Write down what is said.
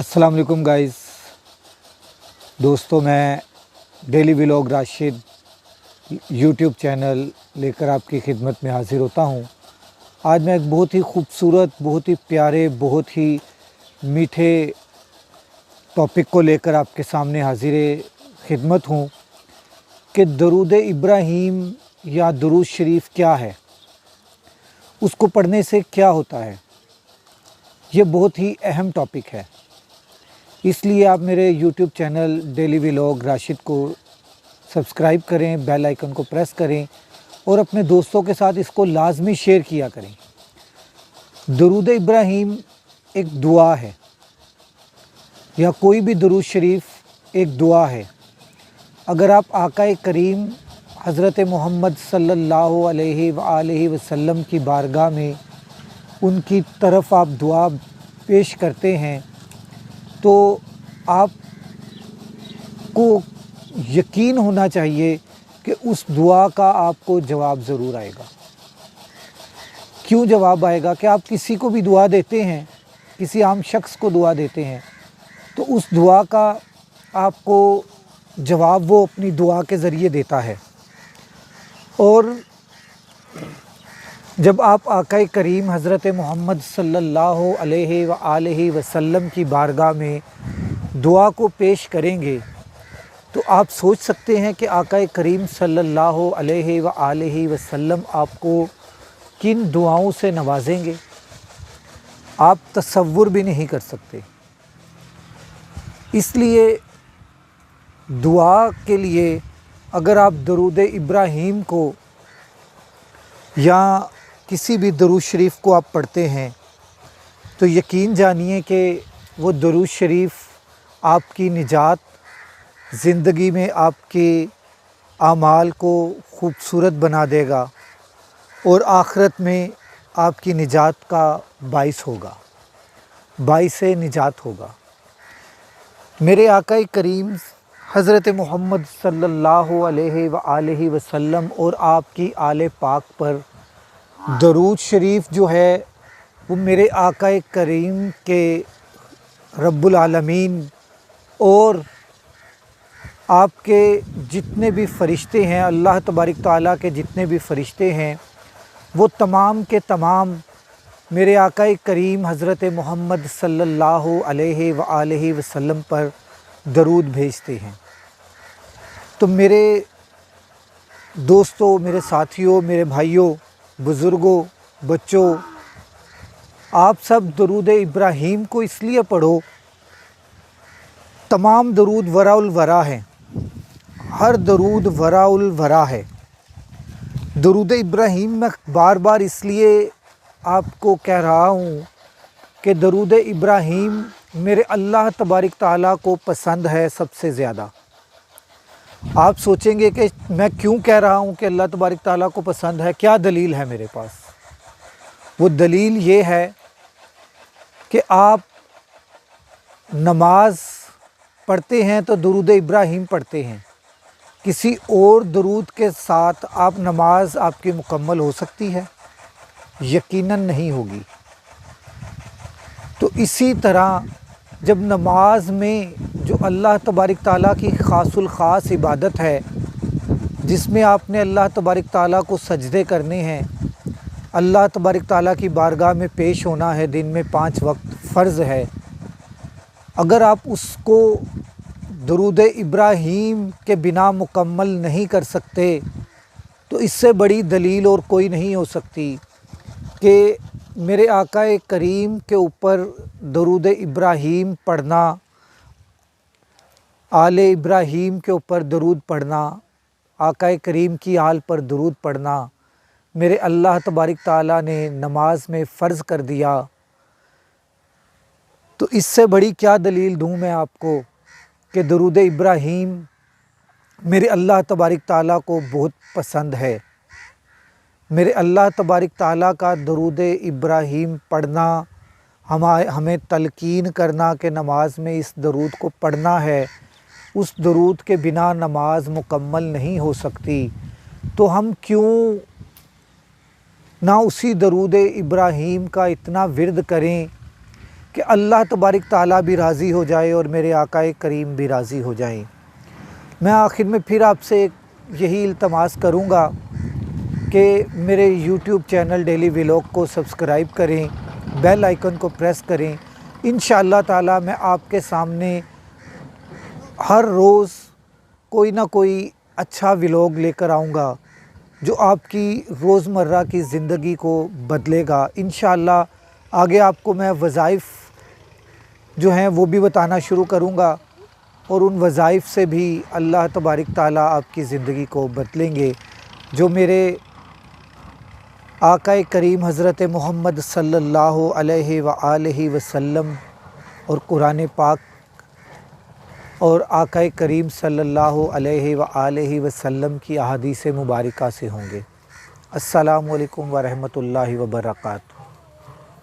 अस्सलाम वालेकुम गाइस। दोस्तों, मैं daily vlog Rashid YouTube channel लेकर आपकी खिदमत में हाज़िर होता हूँ। आज मैं एक बहुत ही खूबसूरत, बहुत ही प्यारे, बहुत ही मीठे टॉपिक को लेकर आपके सामने हाज़िर खिदमत हूँ कि दरूद इब्राहीम या दुरूद शरीफ क्या है, उसको पढ़ने से क्या होता है। ये बहुत ही अहम टॉपिक है, इसलिए आप मेरे YouTube channel daily vlog Rashid को सब्सक्राइब करें, बेल आइकन को प्रेस करें और अपने दोस्तों के साथ इसको लाजमी शेयर किया करें। दरूद इब्राहीम एक दुआ है, या कोई भी दरूद शरीफ एक दुआ है। अगर आप आका करीम हज़रत मोहम्मद सल्लल्लाहु अलैहि वसल्लम की बारगाह में उनकी तरफ आप दुआ पेश करते हैं तो आपको यकीन होना चाहिए कि उस दुआ का आपको जवाब ज़रूर आएगा। क्यों जवाब आएगा? कि आप किसी को भी दुआ देते हैं, किसी आम शख्स को दुआ देते हैं, तो उस दुआ का आपको जवाब वो अपनी दुआ के ज़रिए देता है। और जब आप आका करीम हज़रत मोहम्मद सल्लल्लाहु अलैहि वसल्लम की बारगाह में दुआ को पेश करेंगे तो आप सोच सकते हैं कि आका करीम सल्लल्लाहु अलैहि वसल्लम आपको किन दुआओं से नवाजेंगे, आप तसव्वुर भी नहीं कर सकते। इसलिए दुआ के लिए अगर आप दरूद इब्राहीम को या किसी भी दरूद शरीफ को आप पढ़ते हैं तो यकीन जानिए कि वो दरूद शरीफ आपकी निजात, ज़िंदगी में आपके आमाल को खूबसूरत बना देगा और आखिरत में आपकी निजात का बाइस होगा, बाइस निजात होगा। मेरे आका करीम हज़रत मोहम्मद सल्लल्लाहु अलैहि वसल्लम और आपकी आले पाक पर दरूद शरीफ जो है वो मेरे आका करीम के रब्बुल आलमीन और आपके जितने भी फ़रिश्ते हैं, अल्लाह तबारक तआला के जितने भी फ़रिश्ते हैं, वो तमाम के तमाम मेरे आका करीम हज़रत मोहम्मद सल्लल्लाहु अलैहि वसल्लम पर दरूद भेजते हैं। तो मेरे दोस्तों, मेरे साथियों, मेरे भाइयों, बुज़ुर्गों, बच्चों, आप सब दरूद इब्राहीम को इसलिए पढ़ो। तमाम दरूद वराउल वरा हैं, हर दरूद वराउल वरा है। दरूद इब्राहीम मैं बार बार इसलिए आपको कह रहा हूँ कि दरूद इब्राहीम मेरे अल्लाह तबारक तआला को पसंद है सबसे ज़्यादा। आप सोचेंगे कि मैं क्यों कह रहा हूँ कि अल्लाह तबारक तआला को पसंद है, क्या दलील है मेरे पास? वो दलील ये है कि आप नमाज पढ़ते हैं तो दरूद इब्राहीम पढ़ते हैं, किसी और दरूद के साथ आप नमाज आपकी मुकम्मल हो सकती है? यकीनन नहीं होगी। तो इसी तरह जब नमाज में जो अल्लाह तबारक ताला की ख़ासुल ख़ास इबादत है, जिसमें आपने अल्लाह तबारक ताला को सजदे करने हैं, अल्लाह तबारक ताला की बारगाह में पेश होना है, दिन में 5 वक्त फ़र्ज़ है, अगर आप उसको दरूद इब्राहीम के बिना मुकम्मल नहीं कर सकते तो इससे बड़ी दलील और कोई नहीं हो सकती कि मेरे आका करीम के ऊपर दरूद इब्राहीम पढ़ना, आले इब्राहीम के ऊपर दरूद पढ़ना, आका करीम की आल पर दरूद पढ़ना मेरे अल्लाह तबारक ताला ने नमाज में फ़र्ज़ कर दिया। तो इससे बड़ी क्या दलील दूँ मैं आपको कि दरूद इब्राहीम मेरे अल्लाह तबारक ताला को बहुत पसंद है। मेरे अल्लाह तबारक ताला का दरूद इब्राहीम पढ़ना, हमें तलकीन करना कि नमाज में इस दरूद को पढ़ना है, उस दरूद के बिना नमाज मुकम्मल नहीं हो सकती। तो हम क्यों ना उसी दरूद इब्राहीम का इतना विर्द करें کہ اللہ تبارک تعالیٰ بھی راضی ہو جائے اور میرے آقا کریم بھی راضی ہو جائیں۔ میں آخر میں پھر آپ سے یہی التماس کروں گا کہ میرے یوٹیوب چینل ڈیلی ولاگ کو سبسکرائب کریں، بیل آئیکن کو پریس کریں۔ انشاءاللہ تعالیٰ میں آپ کے سامنے ہر روز کوئی نہ کوئی اچھا ولاگ لے کر آؤں گا جو آپ کی روزمرہ کی زندگی کو بدلے گا۔ انشاءاللہ آگے آپ کو میں وظائف جو ہیں وہ بھی بتانا شروع کروں گا، اور ان وظائف سے بھی اللہ تبارک تعالیٰ آپ کی زندگی کو بدلیں گے، جو میرے آقا کریم حضرت محمد صلی اللہ علیہ وآلہ وسلم اور قرآن پاک اور آقا کریم صلی اللہ علیہ وآلہ وسلم کی احادیث مبارکہ سے ہوں گے۔ السلام علیکم ورحمۃ اللہ وبرکاتہ۔